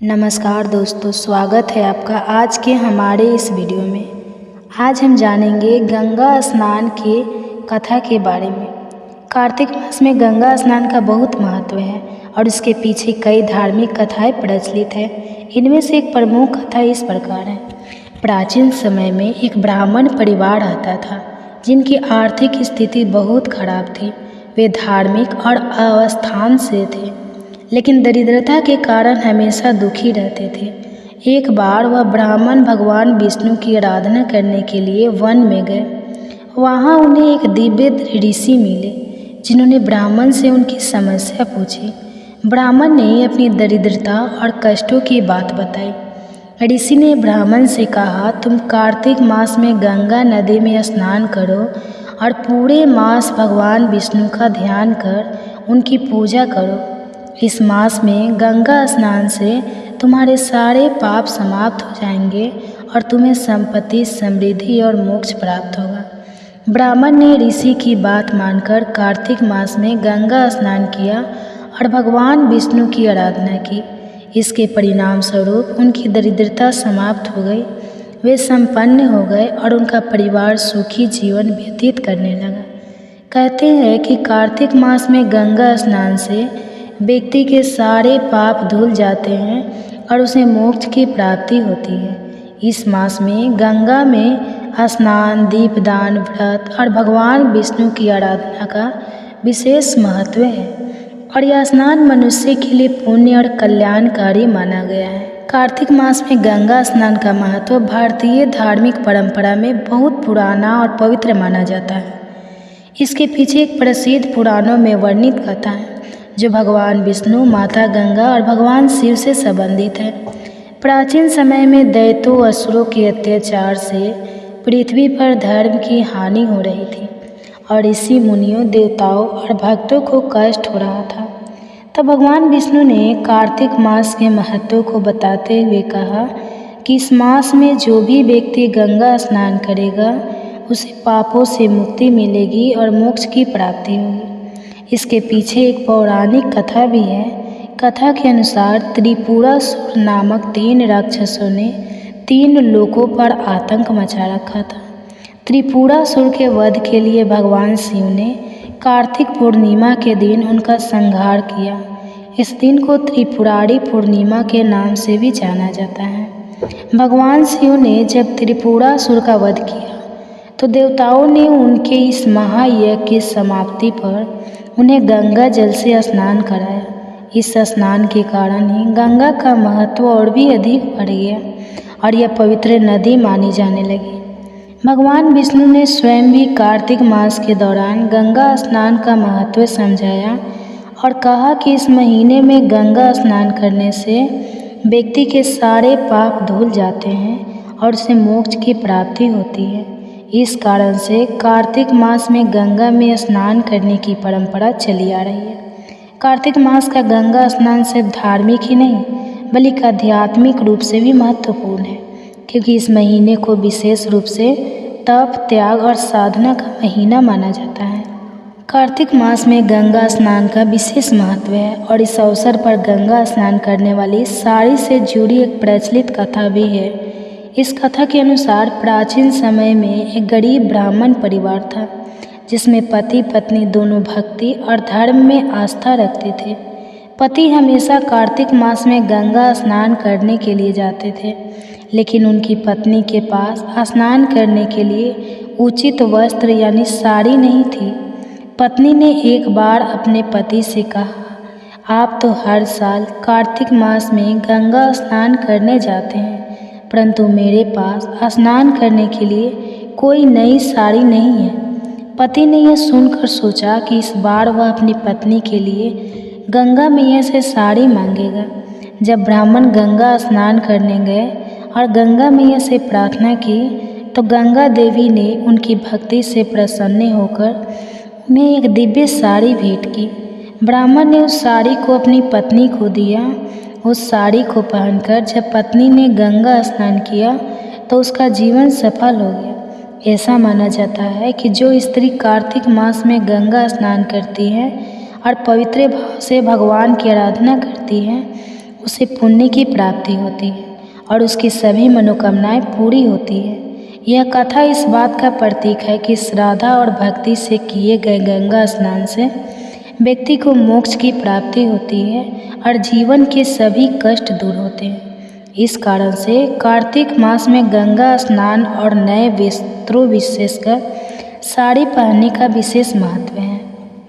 नमस्कार दोस्तों, स्वागत है आपका आज के हमारे इस वीडियो में। आज हम जानेंगे गंगा स्नान के कथा के बारे में। कार्तिक मास में गंगा स्नान का बहुत महत्व है और इसके पीछे कई धार्मिक कथाएं प्रचलित हैं। इनमें से एक प्रमुख कथा इस प्रकार है। प्राचीन समय में एक ब्राह्मण परिवार रहता था जिनकी आर्थिक स्थिति बहुत खराब थी। वे धार्मिक और अवस्थान से थे, लेकिन दरिद्रता के कारण हमेशा दुखी रहते थे। एक बार वह ब्राह्मण भगवान विष्णु की आराधना करने के लिए वन में गए। वहाँ उन्हें एक दिव्य ऋषि मिले जिन्होंने ब्राह्मण से उनकी समस्या पूछी। ब्राह्मण ने अपनी दरिद्रता और कष्टों की बात बताई। ऋषि ने ब्राह्मण से कहा, तुम कार्तिक मास में गंगा नदी में स्नान करो और पूरे मास भगवान विष्णु का ध्यान कर उनकी पूजा करो। इस मास में गंगा स्नान से तुम्हारे सारे पाप समाप्त हो जाएंगे और तुम्हें संपत्ति, समृद्धि और मोक्ष प्राप्त होगा। ब्राह्मण ने ऋषि की बात मानकर कार्तिक मास में गंगा स्नान किया और भगवान विष्णु की आराधना की। इसके परिणाम स्वरूप उनकी दरिद्रता समाप्त हो गई। वे संपन्न हो गए और उनका परिवार सुखी जीवन व्यतीत करने लगा। कहते हैं कि कार्तिक मास में गंगा स्नान से व्यक्ति के सारे पाप धुल जाते हैं और उसे मोक्ष की प्राप्ति होती है। इस मास में गंगा में स्नान, दीपदान, व्रत और भगवान विष्णु की आराधना का विशेष महत्व है और यह स्नान मनुष्य के लिए पुण्य और कल्याणकारी माना गया है। कार्तिक मास में गंगा स्नान का महत्व भारतीय धार्मिक परंपरा में बहुत पुराना और पवित्र माना जाता है। इसके पीछे एक प्रसिद्ध पुराणों में वर्णित कथा है जो भगवान विष्णु, माता गंगा और भगवान शिव से संबंधित है। प्राचीन समय में दैत्यों, असुरों के अत्याचार से पृथ्वी पर धर्म की हानि हो रही थी और ऋषि मुनियों, देवताओं और भक्तों को कष्ट हो रहा था। तब भगवान विष्णु ने कार्तिक मास के महत्व को बताते हुए कहा कि इस मास में जो भी व्यक्ति गंगा स्नान करेगा उसे पापों से मुक्ति मिलेगी और मोक्ष की प्राप्ति होगी। इसके पीछे एक पौराणिक कथा भी है। कथा के अनुसार त्रिपुरासुर नामक 3 राक्षसों ने 3 लोकों पर आतंक मचा रखा था। त्रिपुरासुर के वध के लिए भगवान शिव ने कार्तिक पूर्णिमा के दिन उनका संहार किया। इस दिन को त्रिपुरारी पूर्णिमा के नाम से भी जाना जाता है। भगवान शिव ने जब त्रिपुरासुर का वध किया तो देवताओं ने उनके इस महायज्ञ की समाप्ति पर उन्हें गंगा जल से स्नान कराया। इस स्नान के कारण ही गंगा का महत्व और भी अधिक बढ़ गया और यह पवित्र नदी मानी जाने लगी। भगवान विष्णु ने स्वयं भी कार्तिक मास के दौरान गंगा स्नान का महत्व समझाया और कहा कि इस महीने में गंगा स्नान करने से व्यक्ति के सारे पाप धुल जाते हैं और उसे मोक्ष की प्राप्ति होती है। इस कारण से कार्तिक मास में गंगा में स्नान करने की परंपरा चली आ रही है। कार्तिक मास का गंगा स्नान सिर्फ धार्मिक ही नहीं बल्कि आध्यात्मिक रूप से भी महत्वपूर्ण है, क्योंकि इस महीने को विशेष रूप से तप, त्याग और साधना का महीना माना जाता है। कार्तिक मास में गंगा स्नान का विशेष महत्व है और इस अवसर पर गंगा स्नान करने वाली साड़ी से जुड़ी एक प्रचलित कथा भी है। इस कथा के अनुसार प्राचीन समय में एक गरीब ब्राह्मण परिवार था जिसमें पति पत्नी दोनों भक्ति और धर्म में आस्था रखते थे। पति हमेशा कार्तिक मास में गंगा स्नान करने के लिए जाते थे, लेकिन उनकी पत्नी के पास स्नान करने के लिए उचित वस्त्र यानी साड़ी नहीं थी। पत्नी ने एक बार अपने पति से कहा, आप तो हर साल कार्तिक मास में गंगा स्नान करने जाते हैं, परंतु मेरे पास स्नान करने के लिए कोई नई साड़ी नहीं है। पति ने यह सुनकर सोचा कि इस बार वह अपनी पत्नी के लिए गंगा मैया से साड़ी मांगेगा। जब ब्राह्मण गंगा स्नान करने गए और गंगा मैया से प्रार्थना की तो गंगा देवी ने उनकी भक्ति से प्रसन्न होकर उन्हें एक दिव्य साड़ी भेंट की। ब्राह्मण ने उस साड़ी को अपनी पत्नी को दिया। उस साड़ी को पहनकर जब पत्नी ने गंगा स्नान किया तो उसका जीवन सफल हो गया। ऐसा माना जाता है कि जो स्त्री कार्तिक मास में गंगा स्नान करती है और पवित्र भाव से भगवान की आराधना करती है उसे पुण्य की प्राप्ति होती है और उसकी सभी मनोकामनाएं पूरी होती है। यह कथा इस बात का प्रतीक है कि श्रद्धा और भक्ति से किए गए गंगा स्नान से व्यक्ति को मोक्ष की प्राप्ति होती है और जीवन के सभी कष्ट दूर होते हैं। इस कारण से कार्तिक मास में गंगा स्नान और नए वस्त्रों विशेषकर साड़ी पहनने का विशेष महत्व है।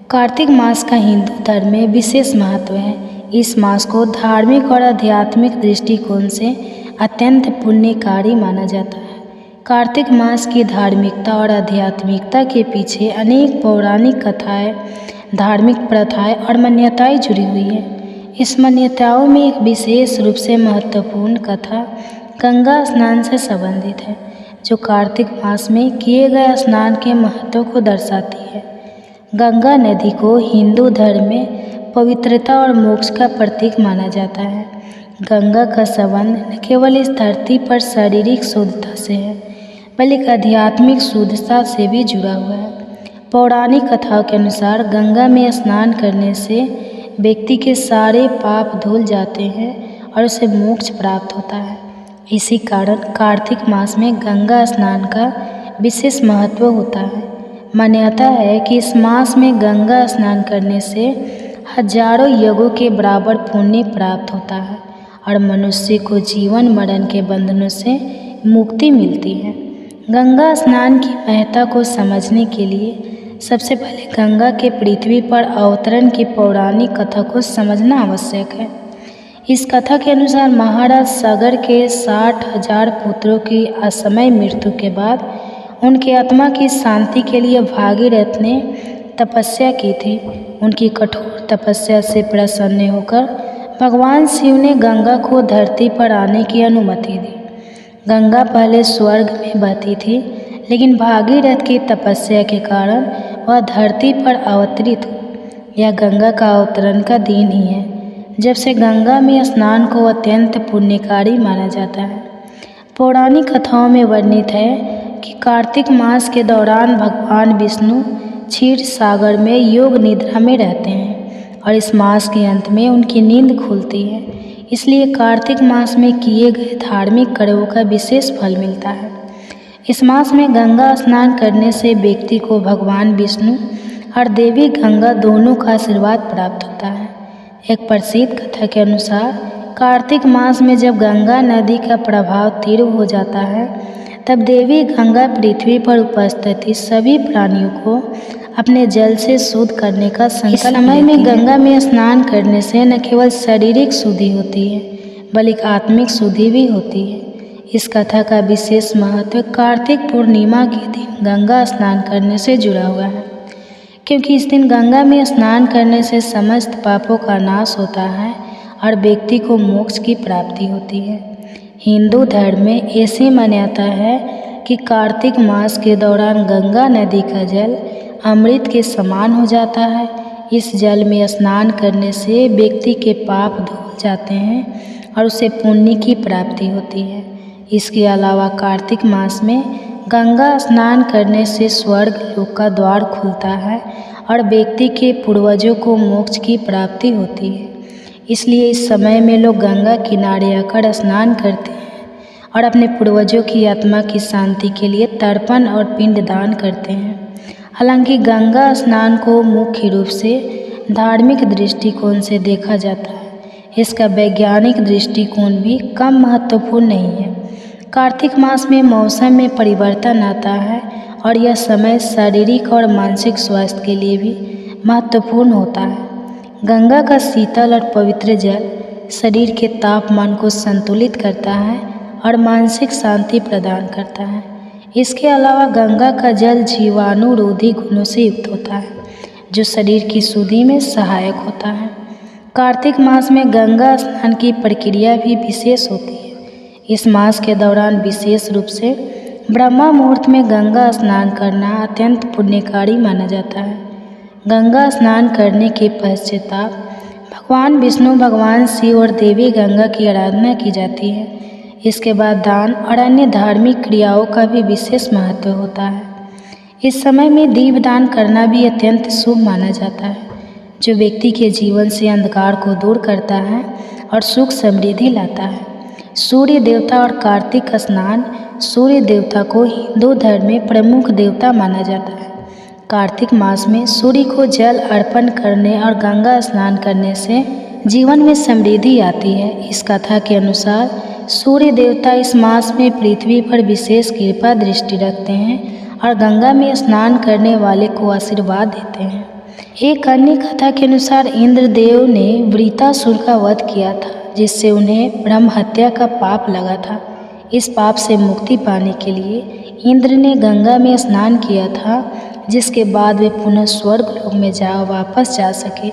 कार्तिक मास का हिंदू धर्म में विशेष महत्व है। इस मास को धार्मिक और आध्यात्मिक दृष्टिकोण से अत्यंत पुण्यकारी माना जाता है। कार्तिक मास की धार्मिकता और आध्यात्मिकता के पीछे अनेक पौराणिक कथाएं, धार्मिक प्रथाएं और मान्यताएं जुड़ी हुई हैं। इस मान्यताओं में एक विशेष रूप से महत्वपूर्ण कथा गंगा स्नान से संबंधित है, जो कार्तिक मास में किए गए स्नान के महत्व को दर्शाती है। गंगा नदी को हिंदू धर्म में पवित्रता और मोक्ष का प्रतीक माना जाता है। गंगा का संबंध न केवल इस धरती पर शारीरिक शुद्धता से है, बल्कि आध्यात्मिक शुद्धता से भी जुड़ा हुआ है। पौराणिक कथाओं के अनुसार गंगा में स्नान करने से व्यक्ति के सारे पाप धुल जाते हैं और उसे मोक्ष प्राप्त होता है। इसी कारण कार्तिक मास में गंगा स्नान का विशेष महत्व होता है। मान्यता है कि इस मास में गंगा स्नान करने से हजारों यज्ञों के बराबर पुण्य प्राप्त होता है और मनुष्य को जीवन मरण के बंधनों से मुक्ति मिलती है। गंगा स्नान की महत्ता को समझने के लिए सबसे पहले गंगा के पृथ्वी पर अवतरण की पौराणिक कथा को समझना आवश्यक है। इस कथा के अनुसार महाराज सागर के 60,000 पुत्रों की असमय मृत्यु के बाद उनकी आत्मा की शांति के लिए भागीरथ ने तपस्या की थी। उनकी कठोर तपस्या से प्रसन्न होकर भगवान शिव ने गंगा को धरती पर आने की अनुमति दी। गंगा पहले स्वर्ग में बहती थी, लेकिन भागीरथ की तपस्या के कारण वह धरती पर अवतरित हुई। यह गंगा का अवतरण का दिन ही है, जब से गंगा में स्नान को अत्यंत पुण्यकारी माना जाता है। पौराणिक कथाओं में वर्णित है कि कार्तिक मास के दौरान भगवान विष्णु क्षीर सागर में योग निद्रा में रहते हैं और इस मास के अंत में उनकी नींद खुलती है। इसलिए कार्तिक मास में किए गए धार्मिक कर्मों का विशेष फल मिलता है। इस मास में गंगा स्नान करने से व्यक्ति को भगवान विष्णु और देवी गंगा दोनों का आशीर्वाद प्राप्त होता है। एक प्रसिद्ध कथा के अनुसार कार्तिक मास में जब गंगा नदी का प्रभाव तीव्र हो जाता है, तब देवी गंगा पृथ्वी पर उपस्थित सभी प्राणियों को अपने जल से शुद्ध करने का संकल्प लेती है। इस समय में गंगा में स्नान करने से न केवल शारीरिक शुद्धि होती है, बल्कि आत्मिक शुद्धि भी होती है। इस कथा का विशेष महत्व कार्तिक पूर्णिमा के दिन गंगा स्नान करने से जुड़ा हुआ है, क्योंकि इस दिन गंगा में स्नान करने से समस्त पापों का नाश होता है और व्यक्ति को मोक्ष की प्राप्ति होती है। हिंदू धर्म में ऐसी मान्यता है कि कार्तिक मास के दौरान गंगा नदी का जल अमृत के समान हो जाता है। इस जल में स्नान करने से व्यक्ति के पाप धुल जाते हैं और उसे पुण्य की प्राप्ति होती है। इसके अलावा कार्तिक मास में गंगा स्नान करने से स्वर्ग लोक का द्वार खुलता है और व्यक्ति के पूर्वजों को मोक्ष की प्राप्ति होती है। इसलिए इस समय में लोग गंगा किनारे आकर स्नान करते हैं और अपने पूर्वजों की आत्मा की शांति के लिए तर्पण और पिंडदान करते हैं। हालांकि गंगा स्नान को मुख्य रूप से धार्मिक दृष्टिकोण से देखा जाता है, इसका वैज्ञानिक दृष्टिकोण भी कम महत्वपूर्ण नहीं है। कार्तिक मास में मौसम में परिवर्तन आता है और यह समय शारीरिक और मानसिक स्वास्थ्य के लिए भी महत्वपूर्ण होता है। गंगा का शीतल और पवित्र जल शरीर के तापमान को संतुलित करता है और मानसिक शांति प्रदान करता है। इसके अलावा गंगा का जल जीवाणुरोधी गुणों से युक्त होता है, जो शरीर की शुद्धि में सहायक होता है। कार्तिक मास में गंगा स्नान की प्रक्रिया भी विशेष होती है। इस मास के दौरान विशेष रूप से ब्रह्मा मुहूर्त में गंगा स्नान करना अत्यंत पुण्यकारी माना जाता है। गंगा स्नान करने के पश्चाताप भगवान विष्णु, भगवान शिव और देवी गंगा की आराधना की जाती है। इसके बाद दान और अन्य धार्मिक क्रियाओं का भी विशेष महत्व होता है। इस समय में दीपदान करना भी अत्यंत शुभ माना जाता है, जो व्यक्ति के जीवन से अंधकार को दूर करता है और सुख समृद्धि लाता है। सूर्य देवता और कार्तिक स्नान। सूर्य देवता को हिंदू धर्म में प्रमुख देवता माना जाता है। कार्तिक मास में सूर्य को जल अर्पण करने और गंगा स्नान करने से जीवन में समृद्धि आती है। इस कथा के अनुसार सूर्य देवता इस मास में पृथ्वी पर विशेष कृपा दृष्टि रखते हैं और गंगा में स्नान करने वाले को आशीर्वाद देते हैं। एक अन्य कथा के अनुसार इंद्रदेव ने वृत्रासुर का वध किया था, जिससे उन्हें ब्रह्म हत्या का पाप लगा था। इस पाप से मुक्ति पाने के लिए इंद्र ने गंगा में स्नान किया था, जिसके बाद वे पुनः स्वर्ग लोक में वापस जा सके।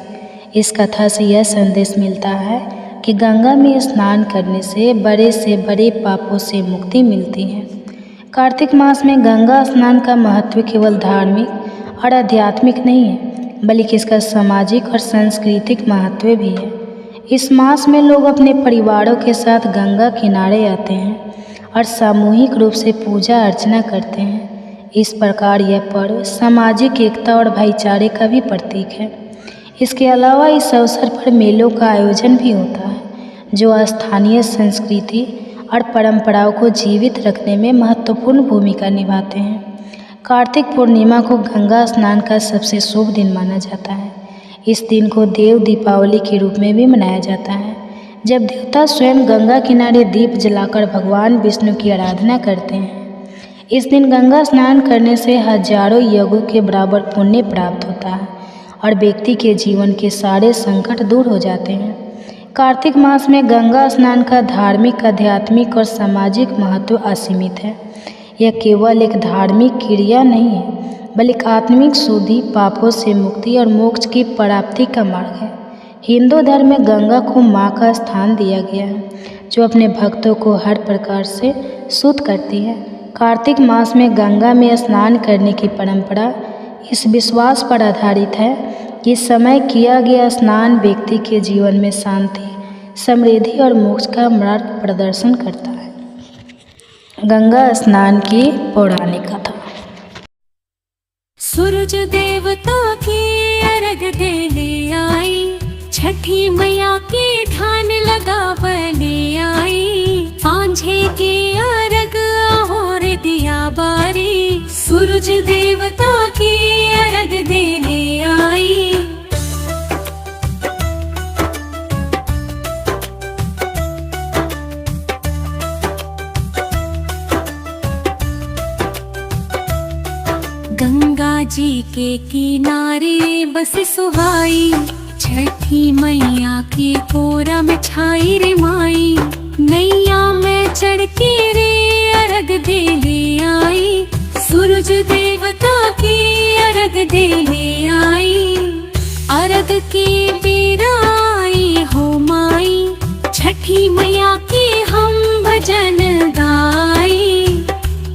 इस कथा से यह संदेश मिलता है कि गंगा में स्नान करने से बड़े पापों से मुक्ति मिलती है। कार्तिक मास में गंगा स्नान का महत्व केवल धार्मिक और आध्यात्मिक नहीं है, बल्कि इसका सामाजिक और सांस्कृतिक महत्व भी है। इस मास में लोग अपने परिवारों के साथ गंगा किनारे आते हैं और सामूहिक रूप से पूजा अर्चना करते हैं। इस प्रकार यह पर्व सामाजिक एकता और भाईचारे का भी प्रतीक है। इसके अलावा इस अवसर पर मेलों का आयोजन भी होता है, जो स्थानीय संस्कृति और परंपराओं को जीवित रखने में महत्वपूर्ण भूमिका निभाते हैं। कार्तिक पूर्णिमा को गंगा स्नान का सबसे शुभ दिन माना जाता है। इस दिन को देव दीपावली के रूप में भी मनाया जाता है, जब देवता स्वयं गंगा किनारे दीप जलाकर भगवान विष्णु की आराधना करते हैं। इस दिन गंगा स्नान करने से हजारों यज्ञों के बराबर पुण्य प्राप्त होता है और व्यक्ति के जीवन के सारे संकट दूर हो जाते हैं। कार्तिक मास में गंगा स्नान का धार्मिक, आध्यात्मिक और सामाजिक महत्व असीमित है। यह केवल एक धार्मिक क्रिया नहीं है, बल्कि आत्मिक शुद्धि, पापों से मुक्ति और मोक्ष की प्राप्ति का मार्ग है। हिंदू धर्म में गंगा को माँ का स्थान दिया गया है, जो अपने भक्तों को हर प्रकार से शुद्ध करती है। कार्तिक मास में गंगा में स्नान करने की परंपरा इस विश्वास पर आधारित है कि इस समय किया गया स्नान व्यक्ति के जीवन में शांति, समृद्धि और मोक्ष का मार्ग प्रदर्शन करता है। गंगा स्नान की पौराणिक कथा। सूरज देवता की अर्घ देने आई, छठी मैया के ध्यान लगावने आई। सांझे के अर्घ और दिया बारी, सूरज देवता की अर्घ देने आई। गंगा जी के किनारे बस सुहाई, छठी मैया की कोरा में छाई रे माई। नैया में चढ़ के रे अर्घ देने आई, सूरज देवता की अर्घ देने आई। अर्घ के बेरा आई हो माई, छठी मैया की हम भजन गाई।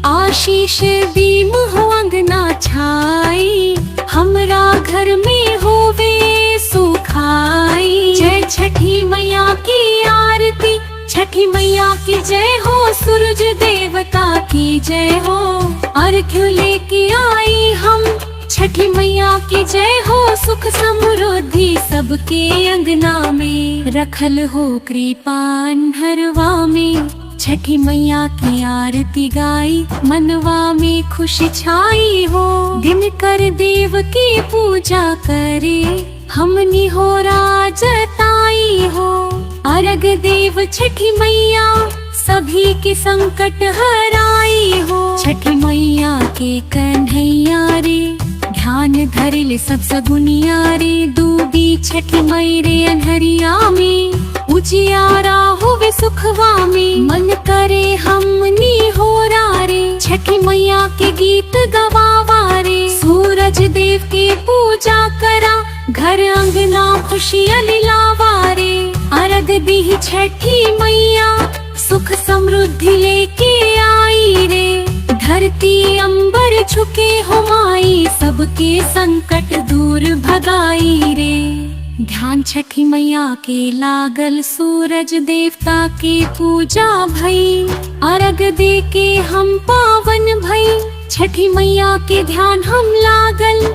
आशीष दी मुँह अंगना छाई, हमरा घर में होवे सुखाई। जय छठी मैया की आरती, छठी मैया की जय हो, सूरज देवता की जय हो। अर्घ लेके आई हम, छठी मैया की जय हो। सुख समृद्धि सबके अंगना में, रखल हो कृपा अंधरवा में। छठी मैया की आरती गाई, मनवा में खुशी छाई हो। दिन कर देव की पूजा करे, हमनी हो राजताई हो। अर्घ देव छठी मैया, सभी के संकट हराई हो। छठी मैया के कन्हैया रे, ध्यान धरिल सब सगुनिया रे। डूबी छठी मई रे अन्हरिया में, उजियारा होवे सुखवा में। मन करे हमनी हो रे, छठी मैया के गीत गवावा रे। सूरज देव के पूजा करा, घर अंगना खुशियाँ लिलावा रे। अर्घ दी छठी मैया, सुख समृद्धि लेके आई रे। धरती अंबर झुके हो माई, सबके संकट दूर भगाई रे। ध्यान छठी मैया के लागल, सूरज देवता के पूजा भई। अर्घ दे के हम पावन भई, छठी मैया के ध्यान हम लागल।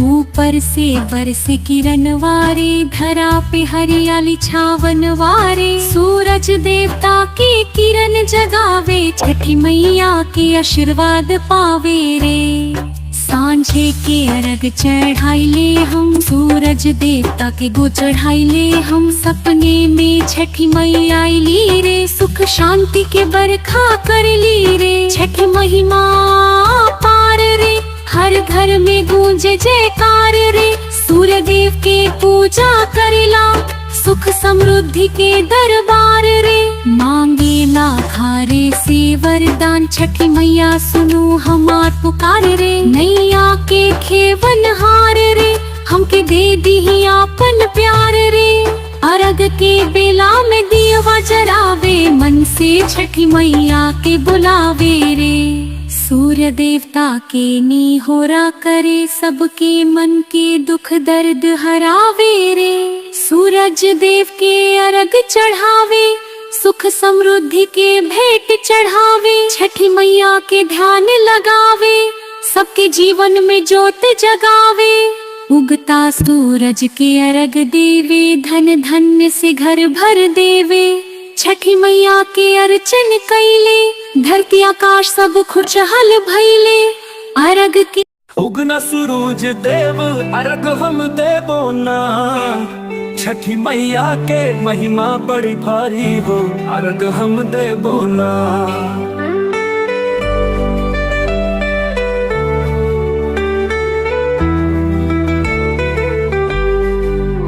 ऊपर से बरस किरण वारे, धरा पे हरियाली छावन वारे। सूरज देवता की किरण जगावे, छठी मैया के आशीर्वाद पावे रे। सांझे के अर्घ चढ़ाई ले हम, सूरज देवता के गो चढ़ाई ले हम। सपने में छठी मैया आईली रे, सुख शांति के बरखा कर ली रे। छठ महिमा पार रे, हर घर में गूंजे जयकार रे। सूर्य देव के पूजा करेला, सुख समृद्धि के दरबार रे। मांगे ना खारे से वरदान, छठी मैया सुनो हमार पुकार रे। नैया के खेवन हार रे, हमके दे दी आपन प्यार रे। अर्घ के बेला में दियवा जरावे, मन से छठी मैया के बुलावे रे। सूर्य देवता के निहोरा करे, सबके मन के दुख दर्द हरावे रे। सूरज देव के अर्घ चढ़ावे, सुख समृद्धि के भेंट चढ़ावे। छठी मैया के ध्यान लगावे, सबके जीवन में ज्योत जगावे। उगता सूरज के अर्घ देवे, धन धन्य से घर भर देवे। छठी मैया के अर्चन कैले, धरती आकाश सब खुशहाल भइले। अर्घ की उगना सूरज देव अर्घ हम देबो ना, छठी मैया के महिमा बड़ी भारी हो, अर्घ हम देबो ना।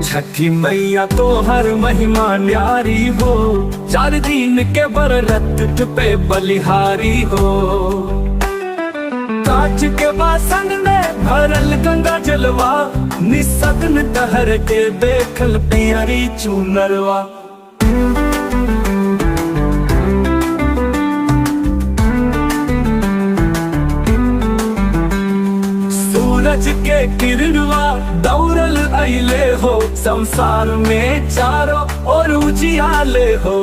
छठी मैया तो हर महिमा न्यारी हो, 4 दिन के व्रत पे बलिहारी हो। कांच के बासन में भरल गंगा जलवा, निसग्न तहर के देखल प्यारी चुनरवा। सूरज के किरणवा दौड़ल अइले हो, संसार में चारों ओर उजियाले हो।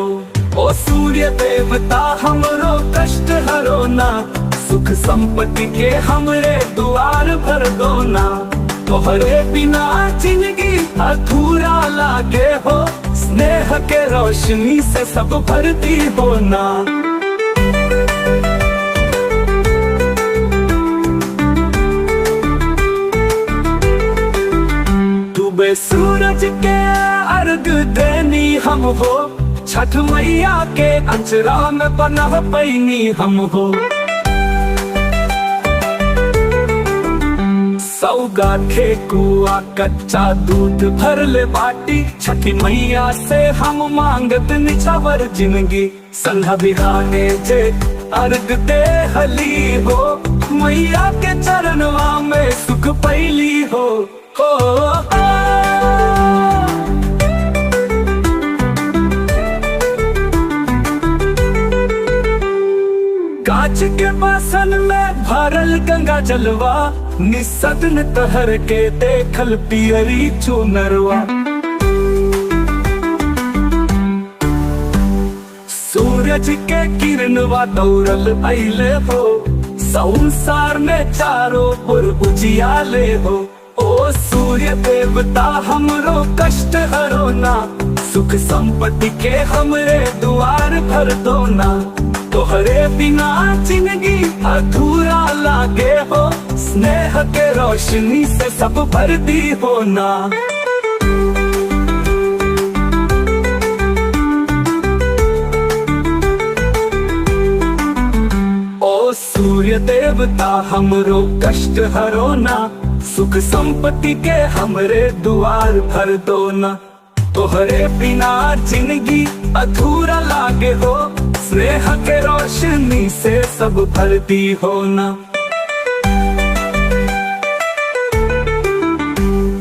ओ सूर्य देवता हमरो कष्ट हरो ना, सुख संपत्ति के हमरे द्वार भर दो ना। तोहरे बिना जिंदगी अधूरा लागे हो, स्नेह के रोशनी से सब भरती हो ना। डूबे सूरज के अर्घ देनी हम हो, छठ मैया के अंचरा में पनाह पैनी हम हो। सौगा ठेकुआ कच्चा दूध भर ले बाटी, छठी मैया से हम मांगत निछावर जिंदगी। संध्या बिहाने जे अर्घ दे हली हो, मैया के चरणवा में सुख पैली हो। कांच के बासन में भरल गंगा जलवा, निसग्न तहर के देखल पियरी चुनरवा। सूरज के किरणवा दौड़ल अइले हो, संसार में चारों ओर उजियाले हो। ओ सूर्य देवता हमरो कष्ट हरो ना, सुख संपत्ति के हमरे द्वार भर दो ना। तोहरे बिना जिंदगी अधूरा लागे हो, स्नेह के रोशनी से सब भरती हो ना। ओ सूर्य देवता हमरो कष्ट हरो ना, सुख संपत्ति के हमरे द्वार भर दो ना। तोहरे बिना जिंदगी अधूरा लागे हो, स्नेह के रोशनी से सब भरती हो ना।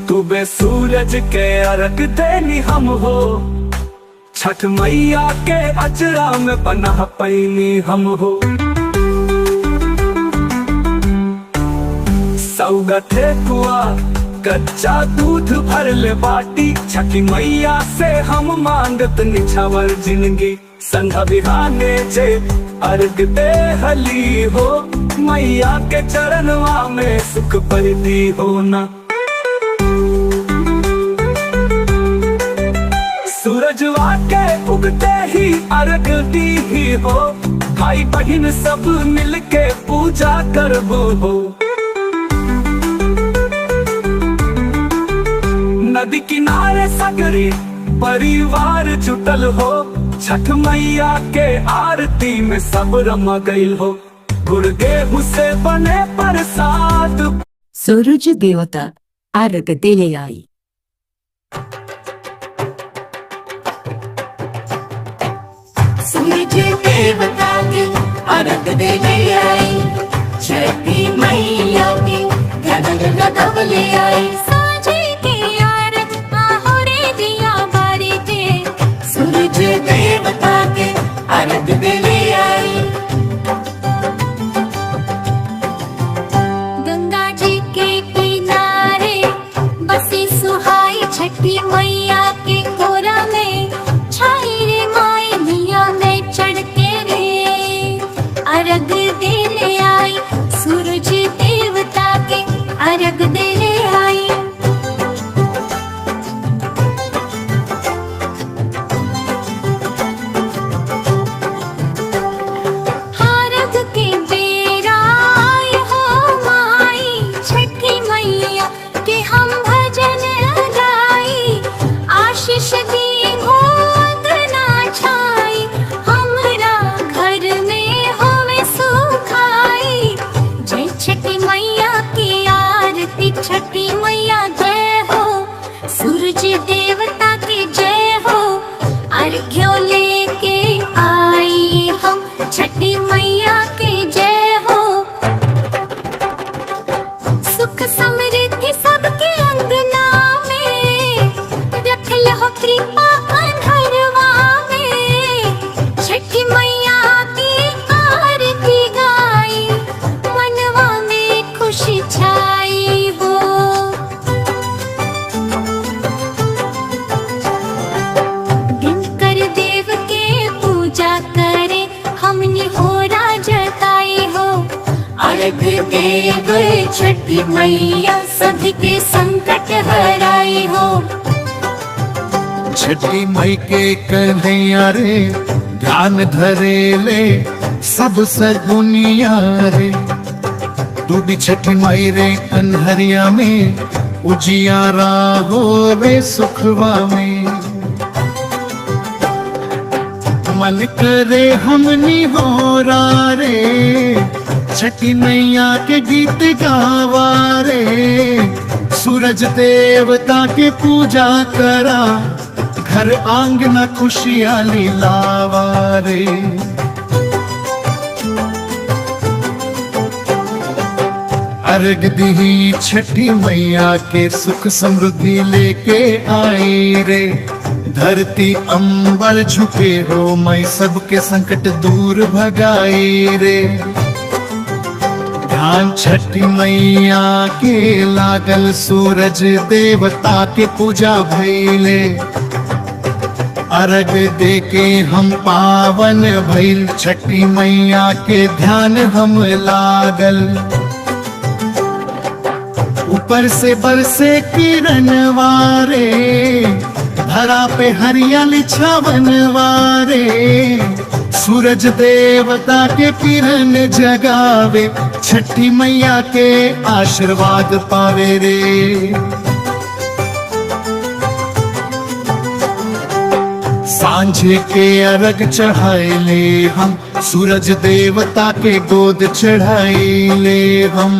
तू सूरज के अर्घ देनी हम हो, छठ मैया के अचरा में पनाह पैनी हम हो। सौगा ठेकुआ कच्चा दूध भर ले बाटी, छठी मैया से हम मांगत निछावर जिंदगी। संध्या बिहाने जे अर्घ दे हली हो, मैया के चरणवा में सुख परती हो ना। सूरजवा के उगते ही अर्घ दी ही हो, भाई बहन सब मिलके पूजा करबो हो। नदी किनारे सगरी परिवार जुटल हो, छठ मैया के आरती में सब रमा गईल हो। गुड़ गेहूं से बने प्रसाद सूरज देवता अर्घ देने आई। सूरज देवता के अर्घ देने आई, छठी मैया के गगन गगवले आई। साझे के अर्घ आहोरे दिया बारी के, सूरज देवता के अर्घ देने आई। गंगा जी के किनारे बसी सुहाई छठी मैया के कोरा में, छाई रे माई मिया में चढ़ के रे अर्घ देने आई। सूरज देवता के अर्घ देने आई। अर्घ के बेरा आए हो माई, छठी मैया के हम भजन गाई। आशीष दी हो अंगना छाई, हमरा घर में होवे सुखाई। जय छठी मैया की आरती, छठी मैया जय हो। सूरज देवता की जय हो। अर्घ्यों लेके आई हम, छठी मैया की जय हो। सुख समृद्धि सबके अंगना में, रखल हो कृपा अंधरवा में। छठी मैया की आरती गाई, मनवा में खुशी छाई हो। दिनकर देव के पूजा करे, हमने हो जताई हो। अर्घ देव छठी मैया सभी के संकट हराई हो। छठी मई के कन्हैया रे, ध्यान धरे ले सब सगुनिया रे। तू भी छठी मई रे कन्हरिया में, उजियारा हो रे सुखवा में। मन करे हमनी हो रे, छठी मैया के गीत गावा रे। सूरज देवता के पूजा करा, घर आंगना खुशियाली लावा रे। अर्घ दी छठी मैया के, सुख समृद्धि लेके आई रे। धरती अंबर झुके हो, मैं सबके संकट दूर भगाई रे। ध्यान छठी मैया के लागल, सूरज देवता के पूजा भइले। अर्घ दे के हम पावन भइल, छठी मैया के ध्यान हम लागल। ऊपर से बरसे किरण वारे, धरा पे हरियाली छावन वारे। सूरज देवता के किरण जगावे, छठी मैया के आशीर्वाद पावे रे। सांझे के अर्घ चढ़ाइले हम, सूरज देवता के गोद चढ़ाइले हम।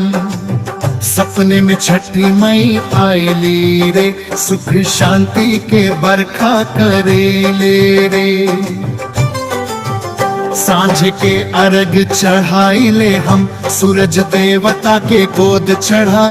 सपने में छठी मई आईली रे, सुख शांति के बरखा करेले रे। सांझ के अर्घ चढ़ाइले हम, सूरज देवता के गोद चढ़ा